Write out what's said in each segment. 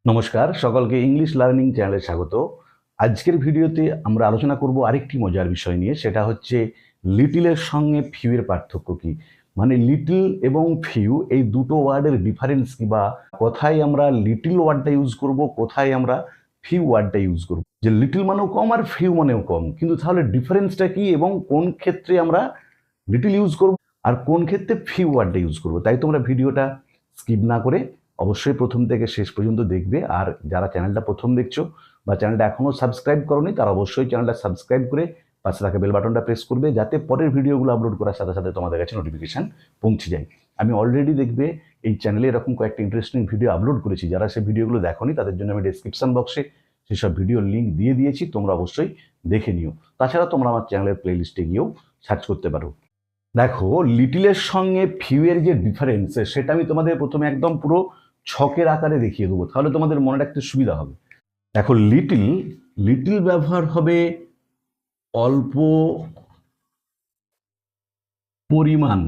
নমস্কার, সকলকে English learning চ্যানেলে স্বাগত। আজকের ভিডিওতে আমরা আলোচনা করব আরেকটি মজার বিষয় নিয়ে, সেটা হচ্ছে লিটিলের সঙ্গে ফিউ এর পার্থক্য কি। মানে লিটল এবং ফিউ এই দুটো ওয়ার্ডের ডিফারেন্স কি, বা কোথায় আমরা লিটল ওয়ার্ডটা ইউজ করব, কোথায় আমরা ফিউ ওয়ার্ডটা ইউজ করব। যে লিটল মানেও কম আর ফিউ মানেও কম, কিন্তু তাহলে ডিফারেন্সটা কি এবং কোন ক্ষেত্রে আমরা লিটল ইউজ করব আর কোন ক্ষেত্রে ফিউ ওয়ার্ডটা ইউজ করব। তাই তোমরা ভিডিওটা স্কিপ না করে অবশ্যই প্রথম থেকে শেষ পর্যন্ত দেখবে। আর যারা চ্যানেলটা প্রথম দেখছো বা চ্যানেলটা এখনও সাবস্ক্রাইব করোনি, তারা অবশ্যই চ্যানেলটা সাবস্ক্রাইব করে পাশে থাকা বেল বাটনটা প্রেস করবে, যাতে পরের ভিডিওগুলো আপলোড করার সাথে সাথে তোমাদের কাছে নোটিফিকেশান পৌঁছে যায়। আমি অলরেডি দেখবে এই চ্যানেলে এরকম কয়েকটা ইন্টারেস্টিং ভিডিও আপলোড করেছি। যারা সেই ভিডিওগুলো দেখোনি তাদের জন্য আমি ডেসক্রিপশন বক্সে সেসব ভিডিওর লিঙ্ক দিয়ে দিয়েছি, তোমরা অবশ্যই দেখে নিও। তাছাড়া তোমরা আমার চ্যানেলের প্লেলিস্টে গিয়েও সার্চ করতে পারো। দেখো, লিটিলের সঙ্গে ফিউ এর যে ডিফারেন্স, সেটা আমি তোমাদের প্রথমে একদম পুরো ছকের আকারে দেখিয়ে দেবো, তাহলে তোমাদের মনে রাখতে সুবিধা হবে। দেখো, লিটিল লিটিল ব্যবহার হবে অল্প পরিমাণ,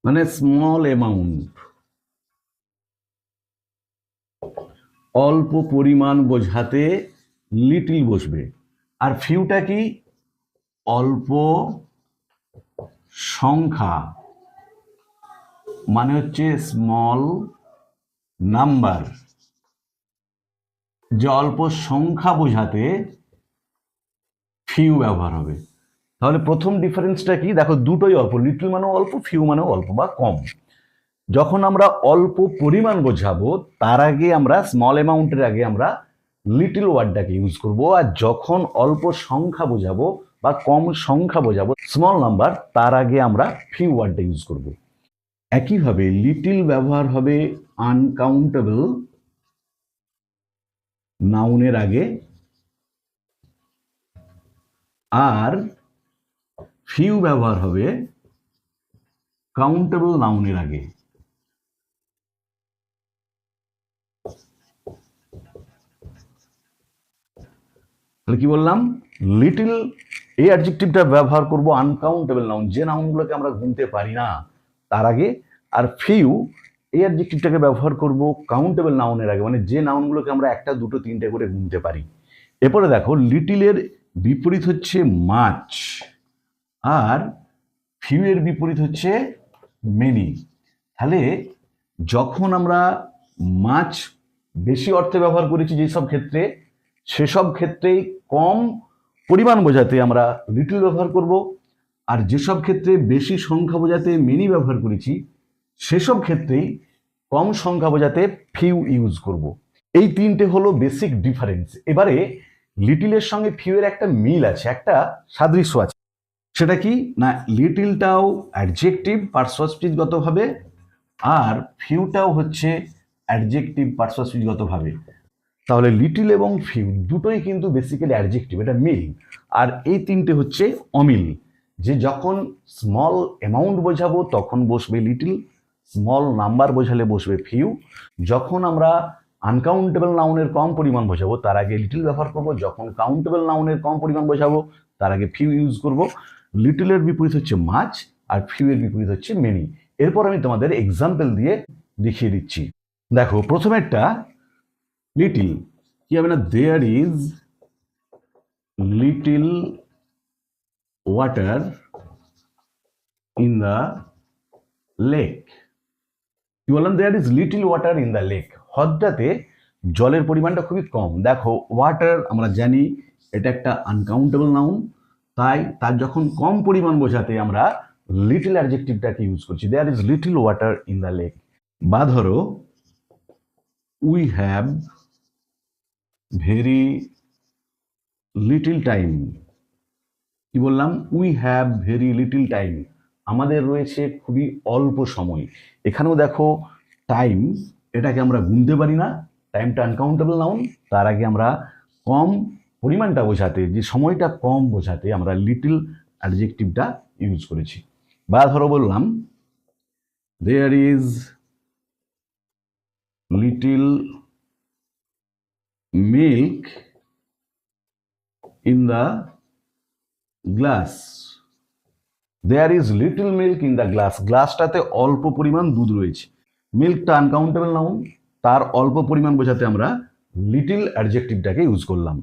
মানে স্মল অ্যামাউন্ট। অল্প পরিমাণ বোঝাতে লিটিল বসবে। আর ফিউটা কি? অল্প সংখ্যা, মানে হচ্ছে স্মল নাম্বার। যে অল্প সংখ্যা বোঝাতে ফিউ ব্যবহার হবে। তাহলে প্রথম ডিফারেন্সটা কি? দেখো, দুটোই অল্প, লিটল মানেও অল্প, ফিউ মানেও অল্প বা কম। যখন আমরা অল্প পরিমাণ বোঝাবো, তার আগে আমরা স্মল অ্যামাউন্টের আগে আমরা লিটল ওয়ার্ডটাকে ইউজ করব। আর যখন অল্প সংখ্যা বোঝাবো বা কম সংখ্যা বোঝাবো, স্মল নাম্বার, তার আগে আমরা ফিউ ওয়ার্ডটা ইউজ করব। একইভাবে লিটল ব্যবহার হবে আনকাউন্টেবল নাউনের আগে, আর ফিউ ব্যবহার হবে কাউন্টেবল নাউনের আগে। তাহলে কি বললাম? লিটল এই অ্যাডজেক্টিভটা ব্যবহার করব আনকাউন্টেবল নাউন, যে নাউনগুলোকে আমরা গুনতে পারি না, তার আগে। আর ফিউ এই অ্যাডজেক্টিভটাকে ব্যবহার করব কাউন্টেবল নাউনের আগে, মানে যে নাউনগুলোকে আমরা একটা, দুটো, তিনটে করে গুনতে পারি। এরপরে দেখো, লিটিলের বিপরীত হচ্ছে মাচ, আর ফিউ এর বিপরীত হচ্ছে মেনি। তাহলে যখন আমরা মাছ বেশি অর্থে ব্যবহার করেছি যেসব ক্ষেত্রে, সেসব ক্ষেত্রেই কম পরিমাণ বোঝাতে আমরা লিটল ব্যবহার করব। আর যেসব ক্ষেত্রে বেশি সংখ্যা বোঝাতে মেনি ব্যবহার করেছি, সেসব ক্ষেত্রেই কম সংখ্যা বোঝাতে ফিউ ইউজ করব। এই তিনটে হলো বেসিক ডিফারেন্স। এবারে লিটিলের সঙ্গে ফিউ এর একটা মিল আছে, একটা সাদৃশ্য আছে। সেটা কি না, লিটিলটাও অ্যাডজেক্টিভ পার্সোয়াসিভগতভাবে, আর ফিউটাও হচ্ছে অ্যাডজেক্টিভ পার্সোয়াসিভগতভাবে। তাহলে লিটিল এবং ফিউ দুটোই কিন্তু বেসিক্যালি অ্যাডজেক্টিভ, এটা মিল। আর এই তিনটে হচ্ছে অমিল। যে যখন স্মল অ্যামাউন্ট বোঝাবো তখন বসবে লিটিল, স্মল নাম্বার বোঝালে বসবে ফিউ। যখন আমরা আনকাউন্টেবল নাউনের কম পরিমাণ বোঝাবো, তার আগে লিটিল ব্যবহার করব। যখন কাউন্টেবল নাউনের কম পরিমাণ বোঝাবো, তার আগে ফিউ ইউজ করব। লিটিলের বিপরীত হচ্ছে মাচ, আর ফিউ এর বিপরীত হচ্ছে মেনি। এরপর আমি তোমাদের এক্সাম্পল দিয়ে দেখিয়ে দিচ্ছি। দেখো, প্রথমেরটা লিটিল কি হবে না, there is little water in the lake. কি বললাম? There is little water in the lake. হ্রদটাতে জলের পরিমাণটা খুবই কম। দেখো, ওয়াটার আমরা জানি এটা একটা আনকাউন্টেবল নাউন, তাই তার যখন কম পরিমাণ বোঝাতে আমরা লিটিল অ্যাডজেক্টিভটাকে ইউজ করছি, there is little water in the lake. বা ধরো, we have very little time. কি বললাম? We have very little time, আমাদের রয়েছে খুবই অল্প সময়। এখানেও দেখো, টাইম এটাকে আমরা গুনতে পারি না, টাইমটা আনকাউন্টেবল নাউন। তার আগে আমরা কম পরিমাণটা বোঝাতে, যে সময়টা কম বোঝাতে, আমরা লিটিল অ্যাডজেক্টিভটা ইউজ করেছি। বা ধরো বললাম, there is little milk in the glass. There is little milk in the glass. গ্লাসটাতে অল্প পরিমাণ দুধ রয়েছে। মিল্কটা আনকাউন্টেবল নাউন, তার অল্প পরিমাণ বোঝাতে আমরা লিটিল অ্যাডজেক্টিভটাকে ইউজ করলাম।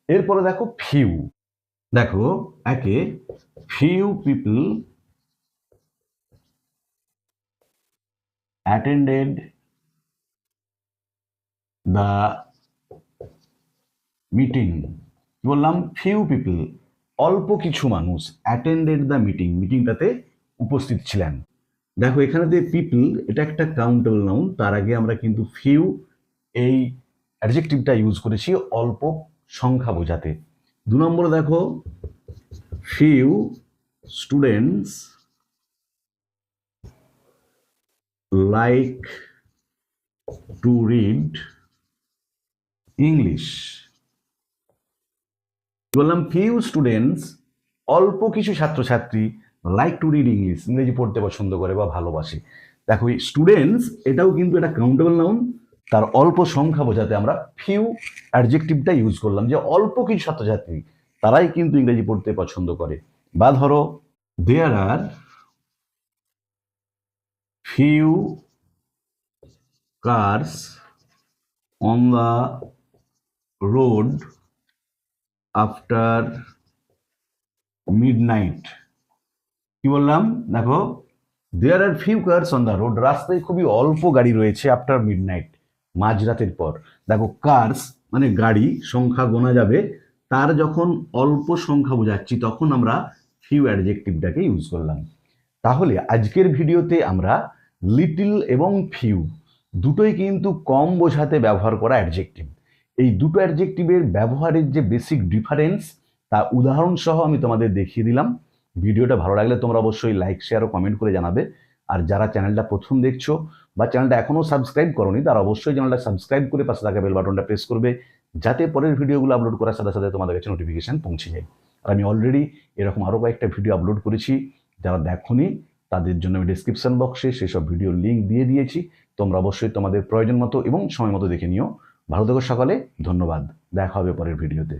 এরপরে দেখো ফিউ, দেখো একে few people attended the meeting. বললাম ফিউ পিপল, অল্প কিছু মানুষ, অ্যাটেন্ডেড দ্য মিটিং, মিটিংটাতে উপস্থিত ছিলেন। দেখো এখানে যে পিপল, এটা একটা কাউন্টেবল নাউন, তার আগে আমরা কিন্তু ফিউ এই অ্যাডজেক্টিভটা ইউজ করেছি অল্প সংখ্যা বোঝাতে। 2 নম্বরে দেখো few students like to read English. বললাম ফিউ স্টুডেন্টস, অল্প কিছু ছাত্রছাত্রী লাইক টু রিড ইংলিশ, ইংরেজি পড়তে পছন্দ করে বা ভালোবাসে। দেখো এই স্টুডেন্টস এটাও কিন্তু একটা কাউন্টেবল নাউন, তার অল্প সংখ্যা বোঝাতে আমরা ফিউ অ্যাডজেক্টিভটা ইউজ করলাম, যে অল্প কিছু ছাত্রছাত্রী তারাই কিন্তু ইংরেজি পড়তে পছন্দ করে। বা ধরো there are few cars on the road after midnight. কি বললাম, দেখো there are few cars on the road, রাস্তায় খুবই অল্প গাড়ি রয়েছে আফটার মিডনাইট, মাঝরাতের পর। দেখো কার্স মানে গাড়ি, সংখ্যা গোনা যাবে, তার যখন অল্প সংখ্যা বোঝাচ্ছি তখন আমরা ফিউ অ্যাডজেক্টিভটাকে ইউজ করলাম। তাহলে আজকের ভিডিওতে আমরা লিটল এবং ফিউ দুটোই কিন্তু কম বোঝাতে ব্যবহার করা অ্যাডজেক্টিভ। এই দুটো অ্যাডজেক্টিভের ব্যবহারের যে বেসিক ডিফারেন্স তা উদাহরণ সহ আমি তোমাদের দেখিয়ে দিলাম। ভিডিওটা ভালো লাগলে তোমরা অবশ্যই লাইক, শেয়ার ও কমেন্ট করে জানাবে। আর যারা চ্যানেলটা প্রথম দেখছো বা চ্যানেলটা এখনও সাবস্ক্রাইব করোনি, তারা অবশ্যই চ্যানেলটা সাবস্ক্রাইব করে পাশে থাকা বেল বাটনটা প্রেস করবে, যাতে পরের ভিডিওগুলো আপলোড করার সাথে সাথে তোমাদের কাছে নোটিফিকেশন পৌঁছে যায়। আর আমি অলরেডি এরকম আরও কয়েকটা ভিডিও আপলোড করেছি, যারা দেখোনি তাদের জন্য আমি ডিসক্রিপশন বক্সে সেসব ভিডিও লিঙ্ক দিয়ে দিয়েছি। তোমরা অবশ্যই তোমাদের প্রয়োজন মতো এবং সময় মতো দেখে নিও। ভালো থেকো সকালে, ধন্যবাদ, দেখা হবে পরের ভিডিওতে।